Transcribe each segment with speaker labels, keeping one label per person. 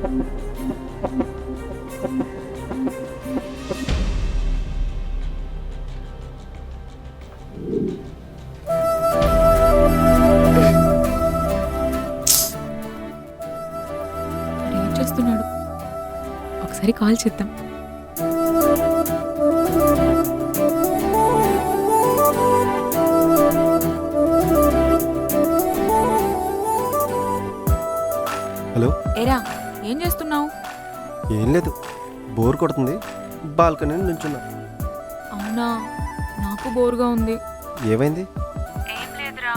Speaker 1: ఏం చేస్తున్నాడు? ఒకసారి కాల్ చేద్దాం.
Speaker 2: హలో.
Speaker 1: ఏరా, ఏం చేస్తున్నావు?
Speaker 2: ఏం లేదు, బోర్ కొడుతుంది, బాల్కనీ నుంచున్నా.
Speaker 1: అవునా, నాకు బోర్గా ఉంది.
Speaker 2: ఏమైంది?
Speaker 1: ఏం లేదురా,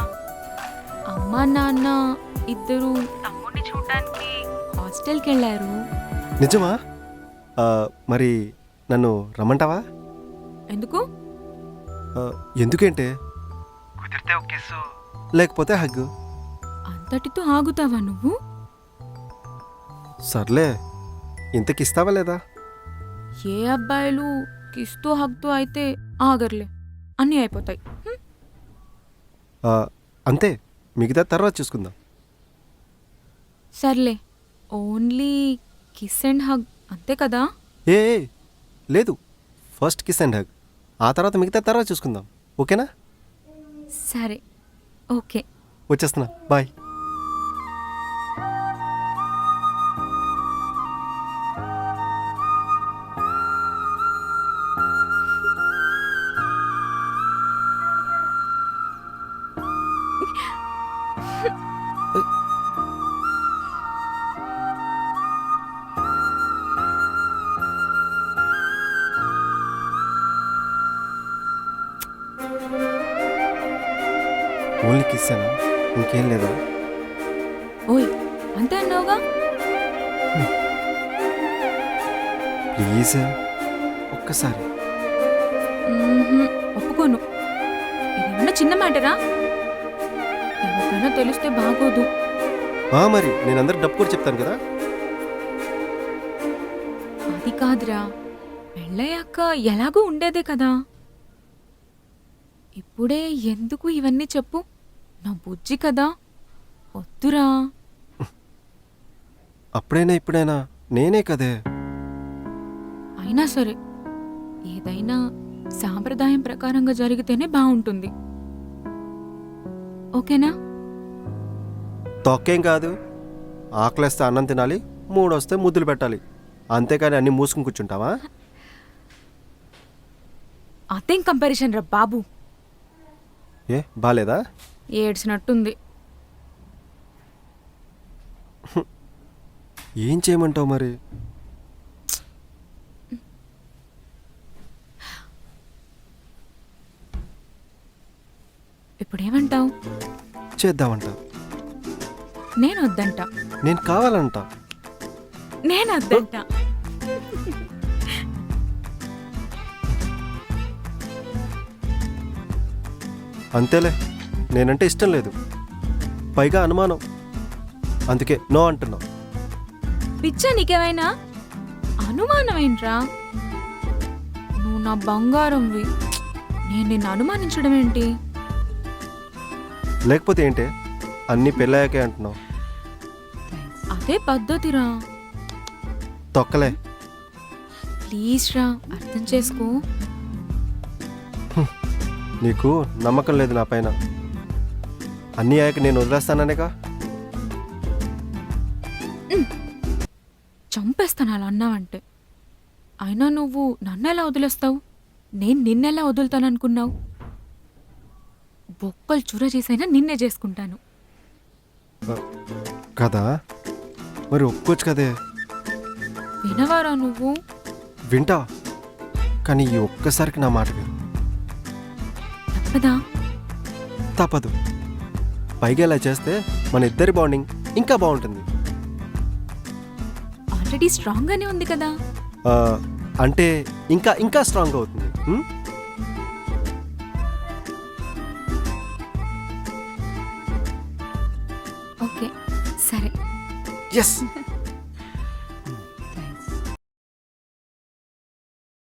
Speaker 1: అమ్మా నాన్న ఇద్దరు తమ్ముడిని చూడడానికి హాస్టల్కి వెళ్ళారు.
Speaker 2: నిజమా? మరి నన్ను రమ్మంటావా?
Speaker 1: ఎందుకు?
Speaker 2: ఎందుకంటే కుదిరితే ఒక కిస్సు, లేకపోతే హగ్గు.
Speaker 1: అంతటితో ఆగుతావా నువ్వు?
Speaker 2: సర్లే, ఇంతకిస్తావా లేదా?
Speaker 1: ఏ అబ్బాయిలు కిస్తో హగ్తో అయితే ఆగర్లే, అన్నీ అయిపోతాయి.
Speaker 2: అంతే, మిగతా తర్వాత చూసుకుందాం.
Speaker 1: సర్లే, ఓన్లీ కిస్ అండ్ హగ్ అంతే కదా?
Speaker 2: ఏ లేదు, ఫస్ట్ కిస్ అండ్ హగ్, ఆ తర్వాత మిగతా తర్వాత చూసుకుందాం. ఓకేనా?
Speaker 1: సరే, ఓకే.
Speaker 2: వచ్చేస్తున్నా, బాయ్. ఓన్లీ కిస్సేనా? ఇంకేం లేదా?
Speaker 1: ఓయ్, అంతే అన్నావుగా.
Speaker 2: ప్లీజ్ ఒక్కసారి.
Speaker 1: ఒప్పుకోను. ఇదేమన్నా చిన్న మ్యాటరా? ఎవరికైనా తెలిస్తే బాగోదు.
Speaker 2: మరి నేను అందరికి డబ్బు కూడా చెప్తాను కదా.
Speaker 1: అది కాదురా, పెళ్ళయ్యాక ఎలాగూ ఉండేదే కదా. ఇప్పుడే ఎందుకు ఇవన్నీ చెప్పు? నా బుజ్జి కదా, వద్దురా.
Speaker 2: అప్పుడైనా ఇప్పుడైనా నేనే కదే.
Speaker 1: అయినా సరే, ఏదైనా సాంప్రదాయం ప్రకారంగా జరిగితేనే బాగుంటుంది. ఓకేనా?
Speaker 2: తొక్కేం కాదు, ఆకలేస్తే అన్నం తినాలి, మూడొస్తే ముద్దులు పెట్టాలి, అంతేకాని అన్ని మూసుకుని కూర్చుంటావా?
Speaker 1: అదేం కంపారిజన్ రా బాబు.
Speaker 2: ఏ బాలేదా?
Speaker 1: ఏడ్చినట్టుంది.
Speaker 2: ఏం చేయమంటావు మరి?
Speaker 1: ఇప్పుడేమంటావు?
Speaker 2: చేద్దామంట.
Speaker 1: నేను వద్దంట.
Speaker 2: నేను కావాలంట.
Speaker 1: నేను వద్దంట.
Speaker 2: అంతేలే, నేనంటే ఇష్టం లేదు, పైగా అనుమానం, అందుకే నో అంటున్నావు.
Speaker 1: పిచ్చా నీకేమైనా? అనుమానమేంట్రా? నువ్వు నా బంగారంవి, నేను నిన్ను అనుమానించడం ఏంటి?
Speaker 2: లేకపోతే ఏంటే అన్నీ పెళ్ళాయాకే అంటున్నావు?
Speaker 1: అదే పద్ధతిరా.
Speaker 2: తొక్కలే.
Speaker 1: ప్లీజ్ రా, అర్థం చేసుకో.
Speaker 2: నీకు నమ్మకం లేదు నా పైన. అన్నీ అయ్యాక నేను వదిలేస్తాననేగా.
Speaker 1: చంపేస్తాను అలా అన్నావంటే. అయినా నువ్వు నన్నెలా వదిలేస్తావు? నేను నిన్నెలా వదులుతాననుకున్నావు? బొక్కలు చుర చేసైనా నిన్నే చేసుకుంటాను
Speaker 2: కదా. మరి ఒప్పుకోవచ్చు కదే.
Speaker 1: వినవారా నువ్వు?
Speaker 2: వింటా, కానీ ఈ ఒక్కసారికి నా మాట విను.
Speaker 1: తప్పదా?
Speaker 2: తప్పదు. పైగా ఇలా చేస్తే మన ఇద్దరి బాండింగ్ ఇంకా బాగుంటుంది.
Speaker 1: ఆల్రెడీ స్ట్రాంగ్ గానే ఉంది కదా.
Speaker 2: అంటే ఇంకా ఇంకా స్ట్రాంగ్ అవుతుంది.
Speaker 1: ఓకే, సరే.
Speaker 2: ఎస్.